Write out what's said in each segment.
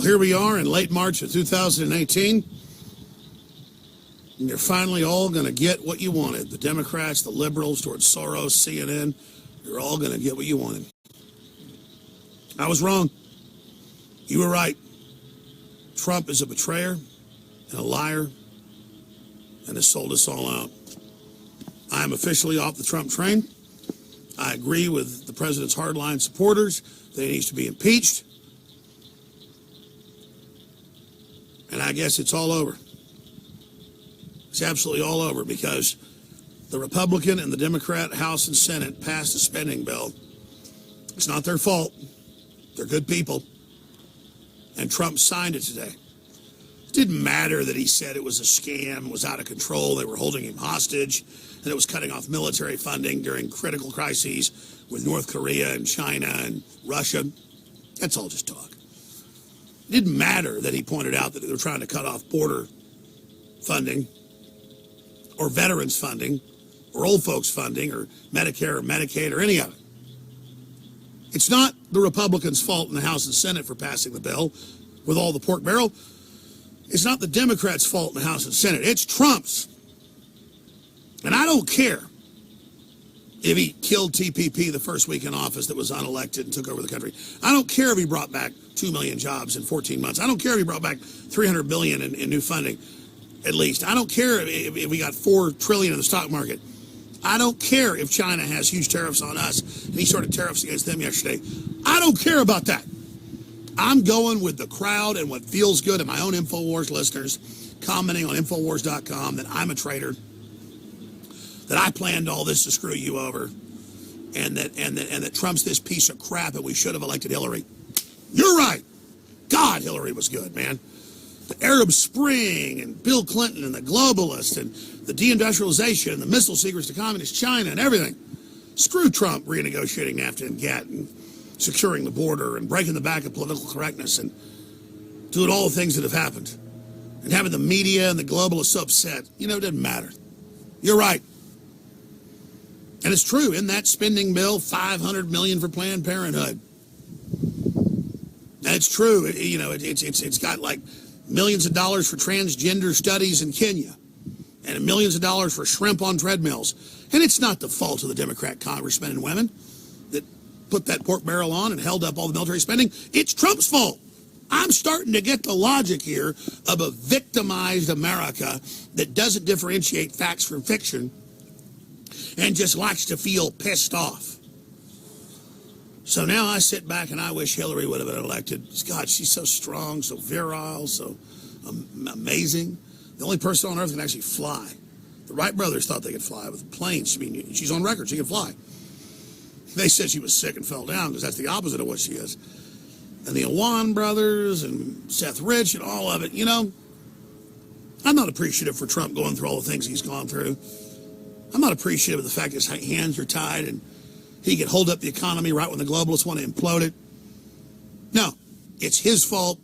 here we are in late March of 2018, and you're finally all going to get what you wanted. The Democrats, the liberals, George Soros, CNN, you're all going to get what you wanted. I was wrong. You were right. Trump is a betrayer and a liar and has sold us all out. I am officially off the Trump train. I agree with the president's hardline supporters that he needs to be impeached. And I guess it's all over. It's absolutely all over because the Republican and the Democrat House and Senate passed a spending bill. It's not their fault. They're good people. And Trump signed it today. It didn't matter that he said it was a scam, it was out of control, they were holding him hostage, and it was cutting off military funding during critical crises with North Korea and China and Russia. That's all just talk. It didn't matter that he pointed out that they were trying to cut off border funding or veterans funding or old folks funding or Medicare or Medicaid or any of it. It's not the Republicans' fault in the House and Senate for passing the bill with all the pork barrel. It's not the Democrats' fault in the House and Senate. It's Trump's. And I don't care if he killed TPP the first week in office that was unelected and took over the country. I don't care if he brought back 2 million jobs in 14 months. I don't care if he brought back $300 billion in new funding, at least. I don't care if we got $4 trillion in the stock market. I don't care if China has huge tariffs on us and he started tariffs against them yesterday. I don't care about that. I'm going with the crowd and what feels good, and my own InfoWars listeners commenting on Infowars.com that I'm a traitor, that I planned all this to screw you over, and that Trump's this piece of crap and we should have elected Hillary. You're right. God, Hillary was good, man. The Arab Spring and Bill Clinton and the globalists and the deindustrialization and the missile secrets to communist China and everything. Screw Trump renegotiating NAFTA and GATT and securing the border and breaking the back of political correctness and doing all the things that have happened and having the media and the globalists so upset. You know, it doesn't matter. You're right. And it's true. In that spending bill, $500 million for Planned Parenthood. And it's true. You know, it's got like millions of dollars for transgender studies in Kenya and millions of dollars for shrimp on treadmills. And it's not the fault of the Democrat congressmen and women that put that pork barrel on and held up all the military spending. It's Trump's fault. I'm starting to get the logic here of a victimized America that doesn't differentiate facts from fiction and just likes to feel pissed off. So now I sit back and I wish Hillary would have been elected. God, she's so strong, so virile, so amazing. The only person on earth can actually fly. The Wright brothers thought they could fly with planes. I mean, she's on record, she can fly. They said she was sick and fell down because that's the opposite of what she is. And the Awan brothers and Seth Rich and all of it, you know, I'm not appreciative for Trump going through all the things he's gone through. I'm not appreciative of the fact his hands are tied and he could hold up the economy right when the globalists want to implode it. No, it's his fault.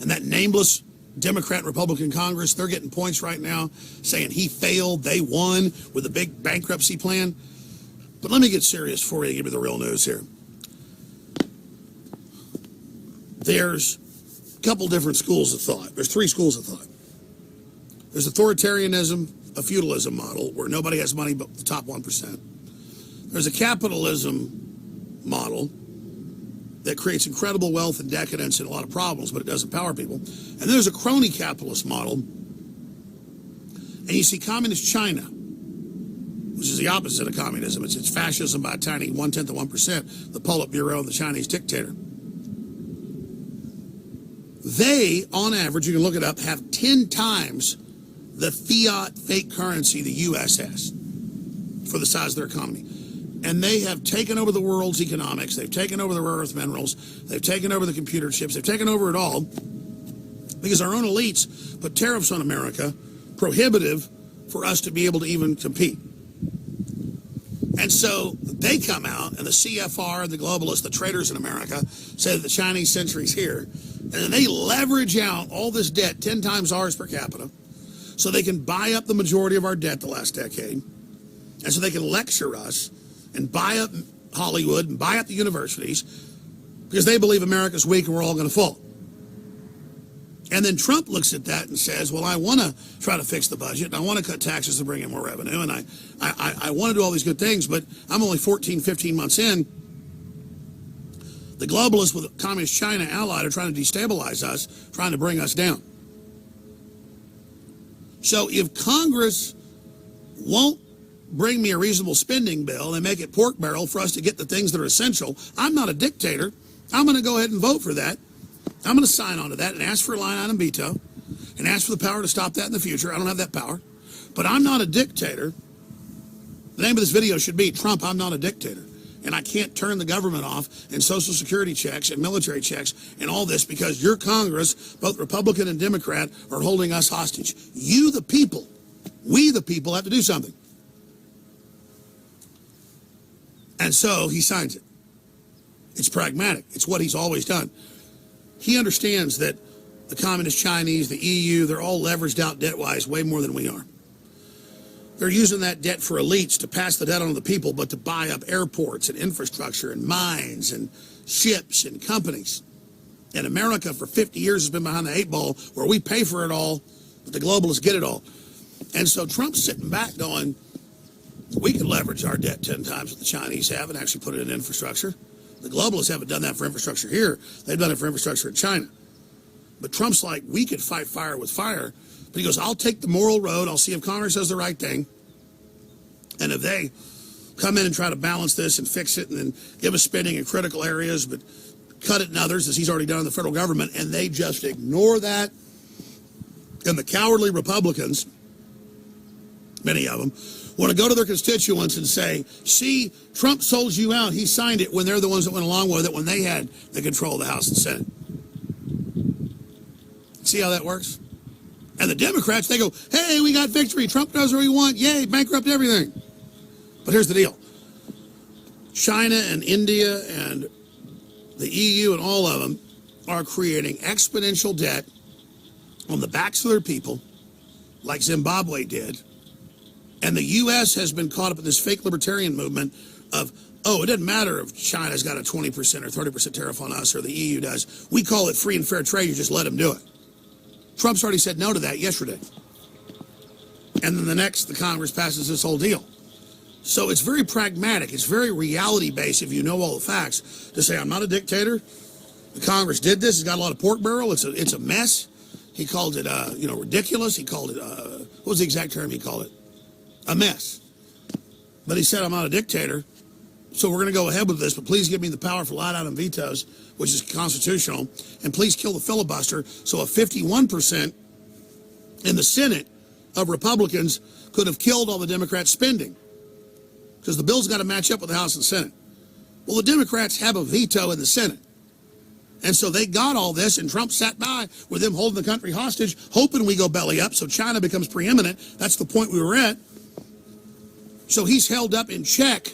And that nameless Democrat and Republican Congress, they're getting points right now saying he failed, they won with a big bankruptcy plan. But let me get serious for you and give you the real news here. There's a couple different schools of thought. There's 3 schools of thought. There's authoritarianism, a feudalism model where nobody has money but the top 1%. There's a capitalism model that creates incredible wealth and decadence and a lot of problems, but it doesn't empower people. And there's a crony capitalist model. And you see communist China, which is the opposite of communism. It's fascism by a tiny 1/10 of 1%, the Politburo of the Chinese dictator. They, on average, you can look it up, have 10 times the fiat fake currency the U.S. has for the size of their economy. And they have taken over the world's economics. They've taken over the rare earth minerals. They've taken over the computer chips. They've taken over it all because our own elites put tariffs on America, prohibitive for us to be able to even compete. And so they come out, and the CFR, the globalists, the traders in America, say that the Chinese century's here. And then they leverage out all this debt, 10 times ours per capita, so they can buy up the majority of our debt the last decade. And so they can lecture us and buy up Hollywood and buy up the universities because they believe America's weak and we're all going to fall. And then Trump looks at that and says, well, I want to try to fix the budget, and I want to cut taxes to bring in more revenue, and I want to do all these good things, but I'm only 14, 15 months in. The globalists with Communist China allied are trying to destabilize us, trying to bring us down. So if Congress won't bring me a reasonable spending bill and make it pork barrel for us to get the things that are essential, I'm not a dictator. I'm going to go ahead and vote for that. I'm going to sign on to that and ask for a line item veto and ask for the power to stop that in the future. I don't have that power. But I'm not a dictator. The name of this video should be, Trump, I'm not a dictator. And I can't turn the government off and Social Security checks and military checks and all this because your Congress, both Republican and Democrat, are holding us hostage. You, the people, we, the people, have to do something. And so he signs it. It's pragmatic. It's what he's always done. He understands that the Communist Chinese, the EU, they're all leveraged out debt-wise way more than we are. They're using that debt for elites to pass the debt on to the people, but to buy up airports and infrastructure and mines and ships and companies. And America for 50 years has been behind the 8 ball where we pay for it all, but the globalists get it all. And so Trump's sitting back going, we can leverage our debt 10 times what the Chinese have and actually put it in infrastructure. The globalists haven't done that for infrastructure here. They've done it for infrastructure in China. But Trump's like, we could fight fire with fire. But he goes, I'll take the moral road. I'll see if Congress does the right thing. And if they come in and try to balance this and fix it and then give us spending in critical areas, but cut it in others, as he's already done in the federal government, and they just ignore that, and the cowardly Republicans, many of them, want to go to their constituents and say, see, Trump sold you out. He signed it when they're the ones that went along with it when they had the control of the House and Senate. See how that works? And the Democrats, they go, hey, we got victory. Trump does what we want. Yay, bankrupt everything. But here's the deal. China and India and the EU and all of them are creating exponential debt on the backs of their people, like Zimbabwe did. And the U.S. has been caught up in this fake libertarian movement of, oh, it doesn't matter if China's got a 20% or 30% tariff on us or the EU does. We call it free and fair trade. You just let them do it. Trump's already said no to that yesterday. And then the Congress passes this whole deal. So it's very pragmatic. It's very reality-based if you know all the facts to say, I'm not a dictator. The Congress did this. It's got a lot of pork barrel. It's a mess. He called it, ridiculous. He called it, what was the exact term he called it? A mess. But he said, I'm not a dictator, so we're going to go ahead with this, but please give me the power for line item vetoes, which is constitutional, and please kill the filibuster so a 51% in the Senate of Republicans could have killed all the Democrats' spending, because the bill's got to match up with the House and Senate. Well, the Democrats have a veto in the Senate. And so they got all this, and Trump sat by with them holding the country hostage, hoping we go belly up so China becomes preeminent. That's the point we were at. So he's held up in check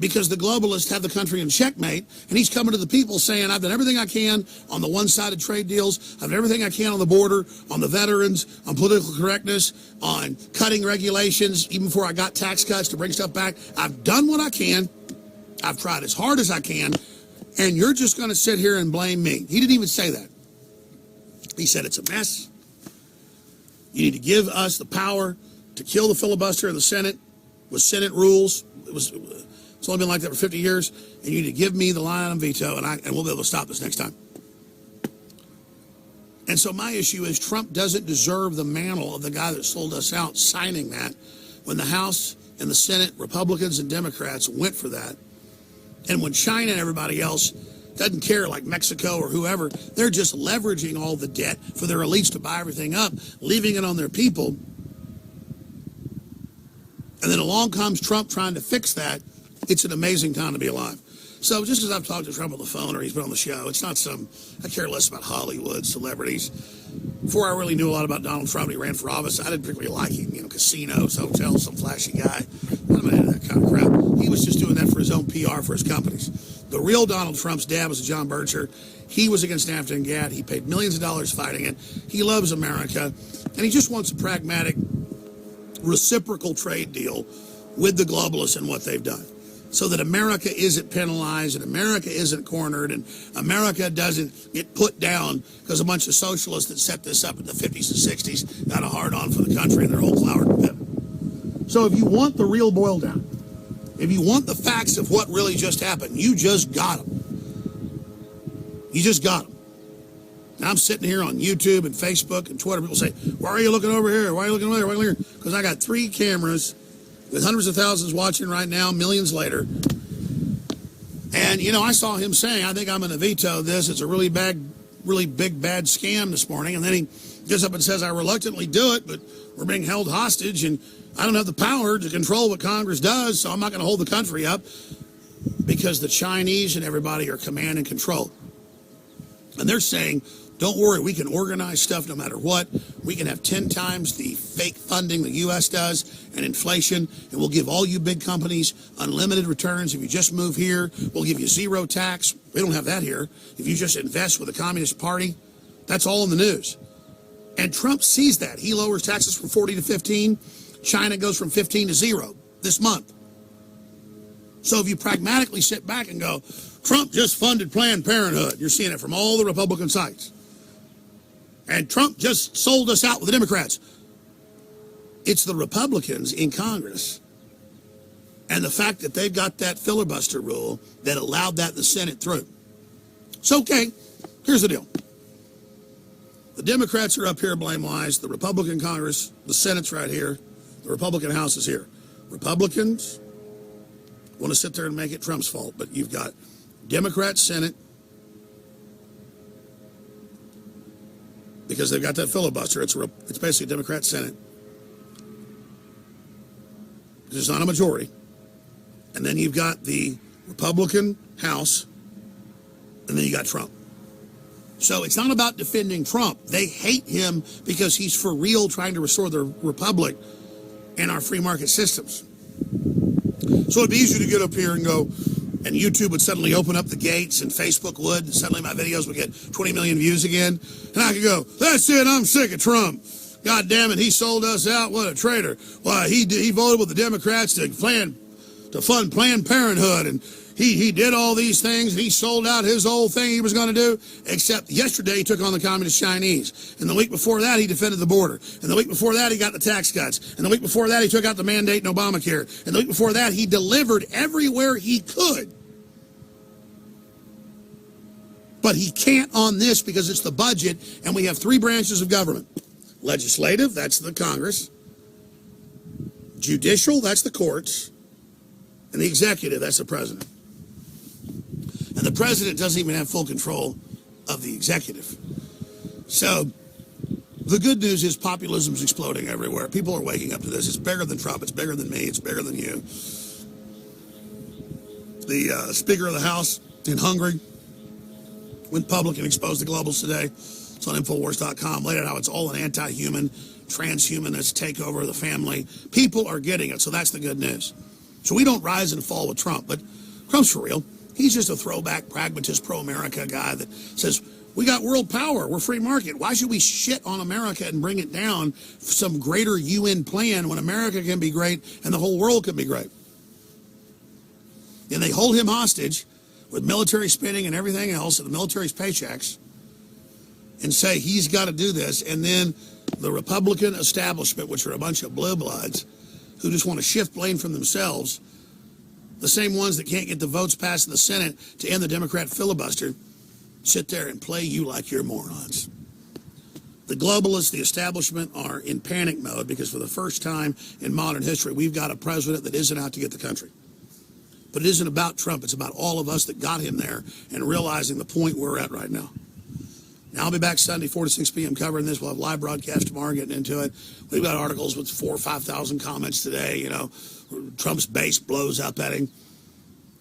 because the globalists have the country in checkmate, and he's coming to the people saying, I've done everything I can on the one-sided trade deals, I've done everything I can on the border, on the veterans, on political correctness, on cutting regulations, even before I got tax cuts to bring stuff back. I've done what I can, I've tried as hard as I can, and you're just going to sit here and blame me. He didn't even say that. He said it's a mess. You need to give us the power to kill the filibuster in the Senate with Senate rules. It's only been like that for 50 years, and you need to give me the line item veto, and we'll be able to stop this next time. And so my issue is Trump doesn't deserve the mantle of the guy that sold us out signing that when the House and the Senate, Republicans and Democrats went for that. And when China and everybody else doesn't care, like Mexico or whoever, they're just leveraging all the debt for their elites to buy everything up, leaving it on their people. And then along comes Trump trying to fix that. It's an amazing time to be alive. So just because I've talked to Trump on the phone or he's been on the show, it's not I care less about Hollywood, celebrities. Before I really knew a lot about Donald Trump, he ran for office, I didn't particularly like him. Casinos, hotels, some flashy guy. I'm not into that kind of crap. He was just doing that for his own PR for his companies. The real Donald Trump's dad was John Bircher. He was against NAFTA and GATT. He paid millions of dollars fighting it. He loves America, and he just wants a pragmatic, reciprocal trade deal with the globalists and what they've done. so that America isn't penalized and America isn't cornered and America doesn't get put down because a bunch of socialists that set this up in the 50s and 60s got a hard on for the country and their whole clout. So if you want the real boil down, if you want the facts of what really just happened, you just got them. You just got them. Now I'm sitting here on YouTube and Facebook and Twitter. People say, why are you looking over here? Why are you looking over there? Why are you looking here? Because I got 3 cameras with hundreds of thousands watching right now, millions later. And, you know, I saw him saying, I think I'm going to veto this. It's a really big, bad scam this morning. And then he gets up and says, I reluctantly do it, but we're being held hostage and I don't have the power to control what Congress does, so I'm not going to hold the country up because the Chinese and everybody are command and control. And they're saying, don't worry, we can organize stuff no matter what. We can have 10 times the fake funding the U.S. does and inflation, and we'll give all you big companies unlimited returns. If you just move here, we'll give you 0 tax. We don't have that here. If you just invest with the Communist Party, that's all in the news. And Trump sees that. He lowers taxes from 40 to 15. China goes from 15 to 0 this month. So if you pragmatically sit back and go, Trump just funded Planned Parenthood. You're seeing it from all the Republican sites. And Trump just sold us out with the Democrats. It's the Republicans in Congress and the fact that they've got that filibuster rule that allowed that in the Senate through. So, okay, here's the deal. The Democrats are up here blame-wise. The Republican Congress, the Senate's right here. The Republican House is here. Republicans want to sit there and make it Trump's fault, but you've got Democrat Senate because they've got that filibuster. It's basically a Democrat Senate. It's not a majority. And then you've got the Republican House, and then you got Trump. So it's not about defending Trump. They hate him because he's for real trying to restore the republic and our free market systems. So it'd be easier to get up here and go, and YouTube would suddenly open up the gates and Facebook would, and suddenly my videos would get 20 million views again. And I could go, that's it, I'm sick of Trump. God damn it, he sold us out, what a traitor. Why, he voted with the Democrats to fund Planned Parenthood, and he did all these things, and he sold out his whole thing he was going to do, except yesterday he took on the Communist Chinese. And the week before that, he defended the border. And the week before that, he got the tax cuts. And the week before that, he took out the mandate in Obamacare. And the week before that, he delivered everywhere he could. But he can't on this because it's the budget, and we have 3 branches of government. Legislative, that's the Congress. Judicial, that's the courts. And the executive, that's the president. And the president doesn't even have full control of the executive. So the good news is populism is exploding everywhere. People are waking up to this. It's bigger than Trump. It's bigger than me. It's bigger than you. The Speaker of the House in Hungary went public and exposed the globals today. It's on Infowars.com. Laid out how it's all an anti-human, transhumanist takeover of the family. People are getting it, so that's the good news. So we don't rise and fall with Trump, but Trump's for real. He's just a throwback, pragmatist, pro-America guy that says, we got world power, we're free market. Why should we shit on America and bring it down for some greater UN plan when America can be great and the whole world can be great? And they hold him hostage with military spending and everything else, and the military's paychecks, and say he's got to do this. And then the Republican establishment, which are a bunch of blue bloods who just want to shift blame from themselves, the same ones that can't get the votes passed in the Senate to end the Democrat filibuster, sit there and play you like you're morons. The globalists, the establishment, are in panic mode because for the first time in modern history, we've got a president that isn't out to get the country. But it isn't about Trump. It's about all of us that got him there and realizing the point we're at right now. Now, I'll be back Sunday, 4 to 6 p.m. covering this. We'll have live broadcast tomorrow, getting into it. We've got articles with 4,000 or 5,000 comments today. You know, Trump's base blows up at him.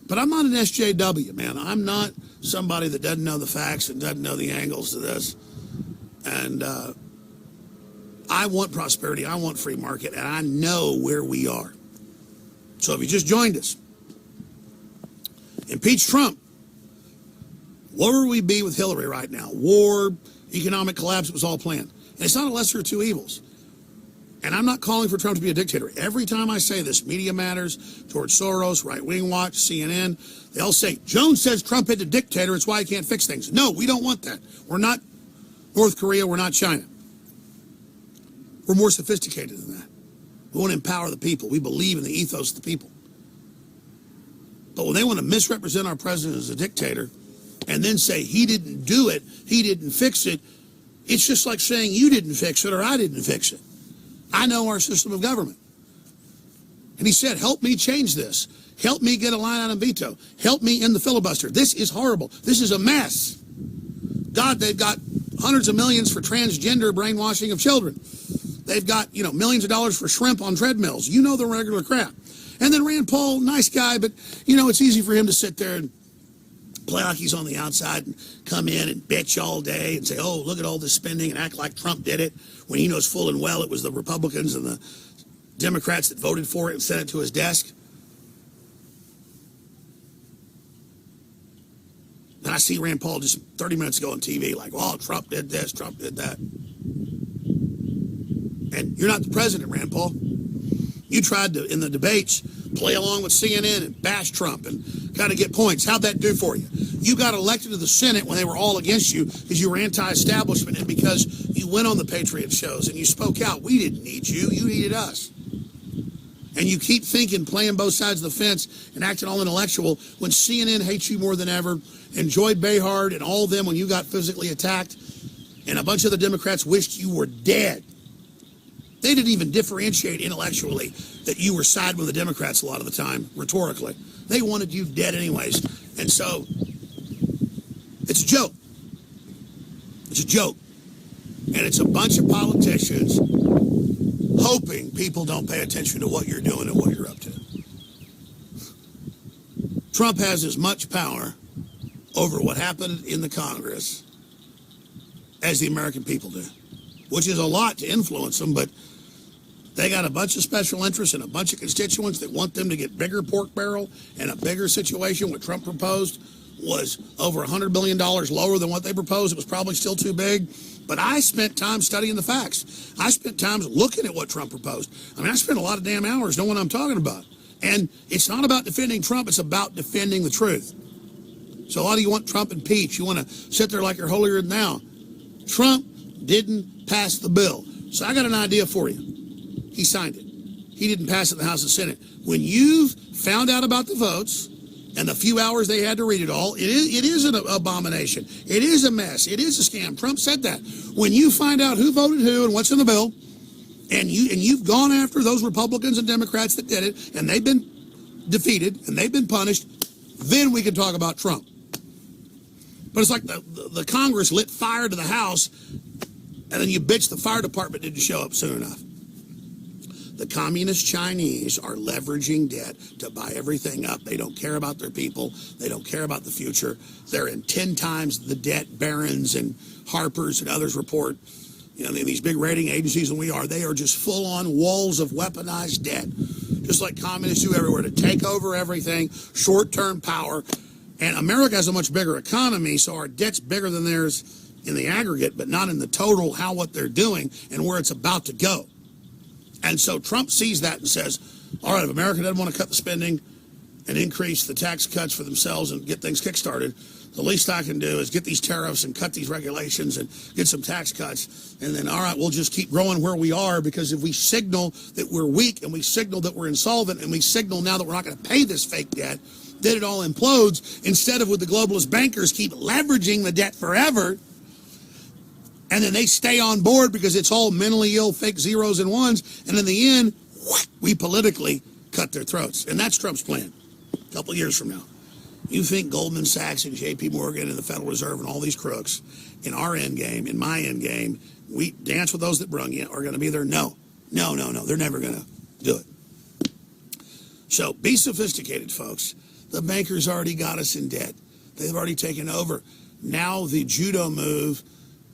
But I'm not an SJW, man. I'm not somebody that doesn't know the facts and doesn't know the angles to this. And I want prosperity. I want free market. And I know where we are. So if you just joined us, impeach Trump. Where would we be with Hillary right now? War, economic collapse, it was all planned. And it's not a lesser of two evils. And I'm not calling for Trump to be a dictator. Every time I say this, Media Matters, George Soros, Right Wing Watch, CNN, they all say, Jones says Trump is a dictator, it's why he can't fix things. No, we don't want that. We're not North Korea, we're not China. We're more sophisticated than that. We want to empower the people. We believe in the ethos of the people. But when they want to misrepresent our president as a dictator and then say he didn't do it, he didn't fix it, it's just like saying you didn't fix it or I didn't fix it. I know our system of government. And he said, help me change this. Help me get a line item veto. Help me end the filibuster. This is horrible. This is a mess. God, they've got hundreds of millions for transgender brainwashing of children. They've got, millions of dollars for shrimp on treadmills. You know the regular crap. And then Rand Paul, nice guy, but, it's easy for him to sit there and play like he's on the outside and come in and bitch all day and say, oh, look at all this spending and act like Trump did it, when he knows full and well it was the Republicans and the Democrats that voted for it and sent it to his desk. And I see Rand Paul just 30 minutes ago on TV like, oh, Trump did this, Trump did that. And you're not the president, Rand Paul. You tried to, in the debates, play along with CNN and bash Trump and kind of get points. How'd that do for you? You got elected to the Senate when they were all against you because you were anti-establishment and because you went on the Patriot shows and you spoke out. We didn't need you. You needed us. And you keep thinking, playing both sides of the fence and acting all intellectual when CNN hates you more than ever, and Joy Behar and all of them when you got physically attacked, and a bunch of the Democrats wished you were dead. They didn't even differentiate intellectually that you were siding with the Democrats a lot of the time, rhetorically. They wanted you dead anyways. And so, it's a joke. It's a joke. And it's a bunch of politicians hoping people don't pay attention to what you're doing and what you're up to. Trump has as much power over what happened in the Congress as the American people do, which is a lot to influence them, but they got a bunch of special interests and a bunch of constituents that want them to get bigger pork barrel, and a bigger situation. What Trump proposed was over $100 billion lower than what they proposed. It was probably still too big. But I spent time studying the facts. I spent time looking at what Trump proposed. I spent a lot of damn hours knowing what I'm talking about. And it's not about defending Trump, it's about defending the truth. So a lot of you want Trump impeached. You want to sit there like you're holier than thou. Trump didn't pass the bill. So I got an idea for you. He signed it. He didn't pass it in the House and Senate. When you've found out about the votes and the few hours they had to read it all, it is an abomination. It is a mess. It is a scam. Trump said that. When you find out who voted who and what's in the bill, and you've gone after those Republicans and Democrats that did it, and they've been defeated and they've been punished, then we can talk about Trump. But it's like the Congress lit fire to the House, and then you bitch the fire department didn't show up soon enough. The communist Chinese are leveraging debt to buy everything up. They don't care about their people. They don't care about the future. They're in 10 times the debt Barron's and Harper's and others report. These big rating agencies than we are. They are just full-on walls of weaponized debt, just like communists do everywhere, to take over everything, short-term power. And America has a much bigger economy, so our debt's bigger than theirs in the aggregate, but not in the total, what they're doing and where it's about to go. And so Trump sees that and says, all right, if America doesn't want to cut the spending and increase the tax cuts for themselves and get things kickstarted, the least I can do is get these tariffs and cut these regulations and get some tax cuts. And then, all right, we'll just keep growing where we are, because if we signal that we're weak and we signal that we're insolvent and we signal now that we're not going to pay this fake debt, then it all implodes, instead of with the globalist bankers keep leveraging the debt forever. And then they stay on board because it's all mentally ill, fake zeros and ones. And in the end, we politically cut their throats. And that's Trump's plan a couple of years from now. You think Goldman Sachs and JP Morgan and the Federal Reserve and all these crooks in our end game, in my end game, we dance with those that brung you, are going to be there? No. They're never going to do it. So be sophisticated, folks. The bankers already got us in debt. They've already taken over. Now the judo move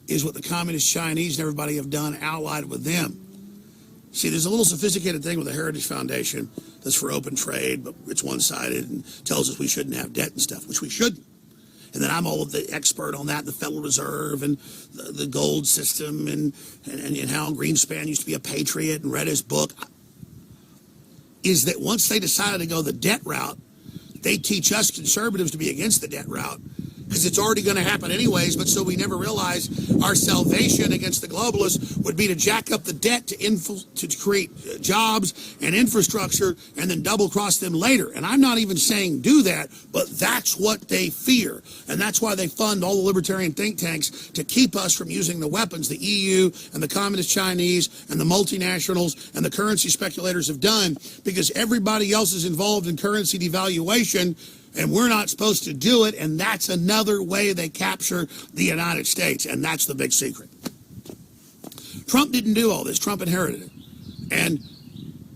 is what the communist Chinese and everybody have done, allied with them. See, there's a little sophisticated thing with the Heritage Foundation that's for open trade, but it's one-sided and tells us we shouldn't have debt and stuff, which we shouldn't. and then I'm all of the expert on that, the Federal Reserve and the gold system and how Greenspan used to be a patriot and read his book, is that once they decided to go the debt route, they teach us conservatives to be against the debt route because it's already going to happen anyways, but so we never realize our salvation against the globalists would be to jack up the debt to create jobs and infrastructure and then double cross them later. And I'm not even saying do that, but that's what they fear. And that's why they fund all the libertarian think tanks to keep us from using the weapons the EU and the communist Chinese and the multinationals and the currency speculators have done, because everybody else is involved in currency devaluation and we're not supposed to do it, and that's another way they capture the United States, and that's the big secret. Trump didn't do all this. Trump inherited it. And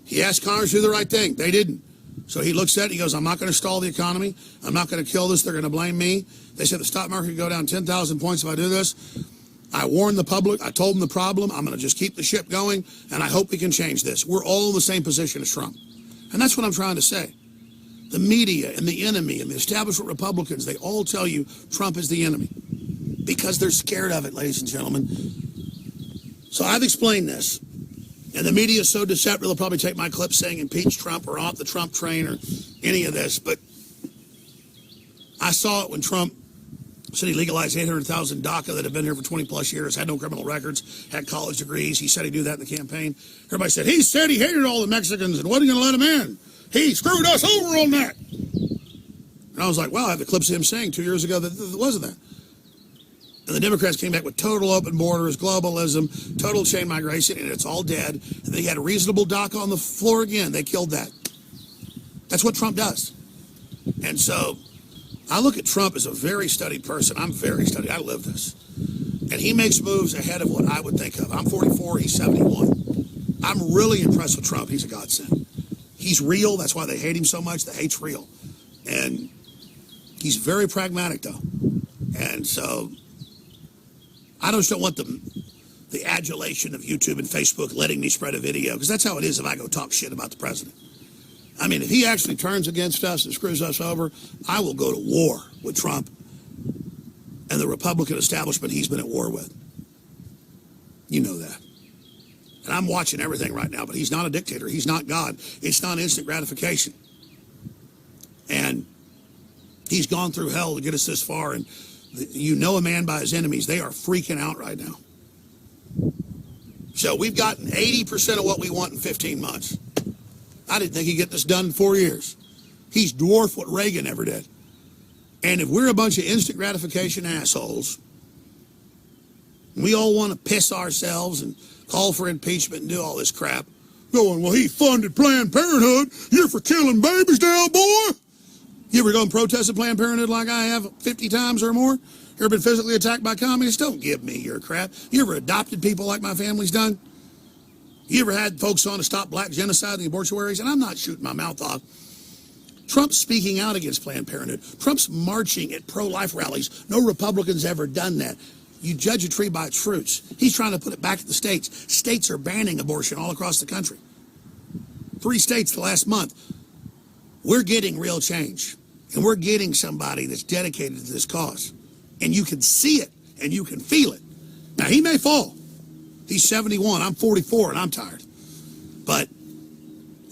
he asked Congress to do the right thing. They didn't. So he looks at it, he goes, I'm not going to stall the economy. I'm not going to kill this. They're going to blame me. They said the stock market could go down 10,000 points if I do this. I warned the public. I told them the problem. I'm going to just keep the ship going, and I hope we can change this. We're all in the same position as Trump. And that's what I'm trying to say. The media and the enemy and the establishment Republicans, they all tell you Trump is the enemy because they're scared of it, ladies and gentlemen. So I've explained this, and the media is so deceptive, they'll probably take my clip saying impeach Trump or off the Trump train or any of this, but I saw it when Trump said he legalized 800,000 DACA that have been here for 20 plus years, had no criminal records, had college degrees. He said he'd do that in the campaign. Everybody said, he said he hated all the Mexicans and wasn't going to let them in. He screwed us over on that. And I was like, wow, I have the clips of him saying 2 years ago that there wasn't that. And the Democrats came back with total open borders, globalism, total chain migration, and it's all dead. And they had a reasonable DACA on the floor again. They killed that. That's what Trump does. And so I look at Trump as a very studied person. I'm very studied. I live this. And he makes moves ahead of what I would think of. I'm 44. He's 71. I'm really impressed with Trump. He's a godsend. He's real. That's why they hate him so much. The hate's real. And he's very pragmatic, though. And so I just don't want the adulation of YouTube and Facebook letting me spread a video, because that's how it is if I go talk shit about the president. I mean, if he actually turns against us and screws us over, I will go to war with Trump and the Republican establishment he's been at war with. You know that. And I'm watching everything right now, but he's not a dictator. He's not God. It's not instant gratification. And he's gone through hell to get us this far, and you know a man by his enemies. They are freaking out right now. So we've gotten 80% of what we want in 15 months. I didn't think he'd get this done in 4 years. He's dwarfed what Reagan ever did. And if we're a bunch of instant gratification assholes, we all want to piss ourselves and call for impeachment and do all this crap, going, well, he funded Planned Parenthood. You're for killing babies now, boy. You ever go and protest at Planned Parenthood like I have 50 times or more? You ever been physically attacked by communists? Don't give me your crap. You ever adopted people like my family's done? You ever had folks on to stop black genocide in the abortuaries? And I'm not shooting my mouth off. Trump's speaking out against Planned Parenthood. Trump's marching at pro-life rallies. No Republican's ever done that. You judge a tree by its fruits. He's trying to put it back to the states. States are banning abortion all across the country. 3 states the last month. We're getting real change. And we're getting somebody that's dedicated to this cause. And you can see it, and you can feel it. Now, he may fall. He's 71. I'm 44, and I'm tired. But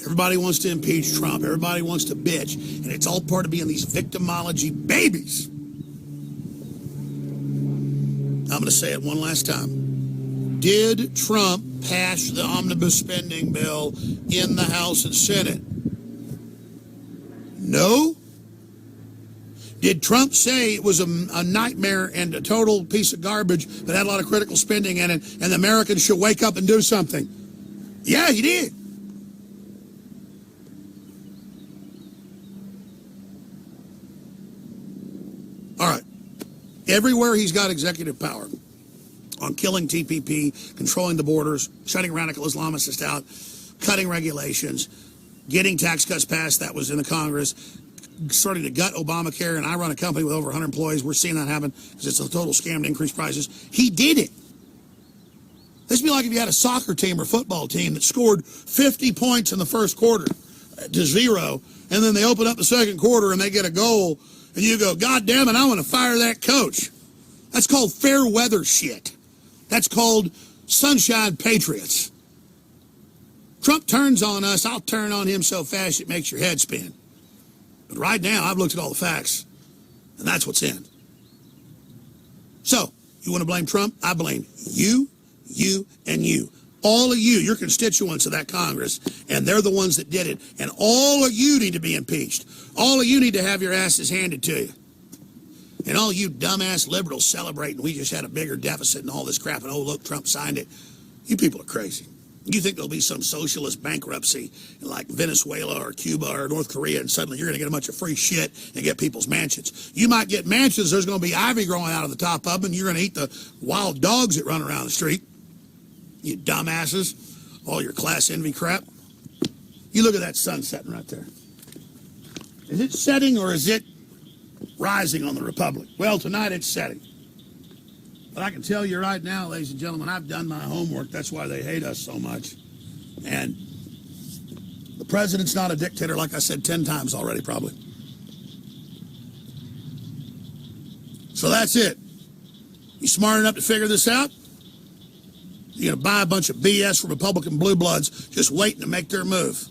everybody wants to impeach Trump. Everybody wants to bitch. And it's all part of being these victimology babies. I'm going to say it one last time. Did Trump pass the omnibus spending bill in the House and Senate? No. Did Trump say it was a nightmare and a total piece of garbage that had a lot of critical spending in it, and the Americans should wake up and do something? Yeah, he did. All right. Everywhere he's got executive power on killing TPP, controlling the borders, shutting radical Islamists out, cutting regulations, getting tax cuts passed that was in the Congress, starting to gut Obamacare, and I run a company with over 100 employees. We're seeing that happen because it's a total scam to increase prices. He did it. This would be like if you had a soccer team or football team that scored 50 points in the first quarter to 0, and then they open up the second quarter and they get a goal, and you go, God damn it, I want to fire that coach. That's called fair weather shit. That's called sunshine patriots. Trump turns on us, I'll turn on him so fast it makes your head spin. But right now, I've looked at all the facts, and that's what's in. So, you want to blame Trump? I blame you, and you. All of you, your constituents of that Congress, and they're the ones that did it. And all of you need to be impeached. All of you need to have your asses handed to you. And all you dumbass liberals celebrating we just had a bigger deficit and all this crap, and oh, look, Trump signed it. You people are crazy. You think there'll be some socialist bankruptcy in like Venezuela or Cuba or North Korea, and suddenly you're going to get a bunch of free shit and get people's mansions. You might get mansions, there's going to be ivy growing out of the top of them, and you're going to eat the wild dogs that run around the street. You dumbasses, all your class envy crap. You look at that sun setting right there. Is it setting or is it rising on the Republic? Well, tonight it's setting. But I can tell you right now, ladies and gentlemen, I've done my homework. That's why they hate us so much. And the president's not a dictator, like I said 10 times already, probably. So that's it. You smart enough to figure this out? You're going to buy a bunch of BS from Republican blue bloods just waiting to make their move.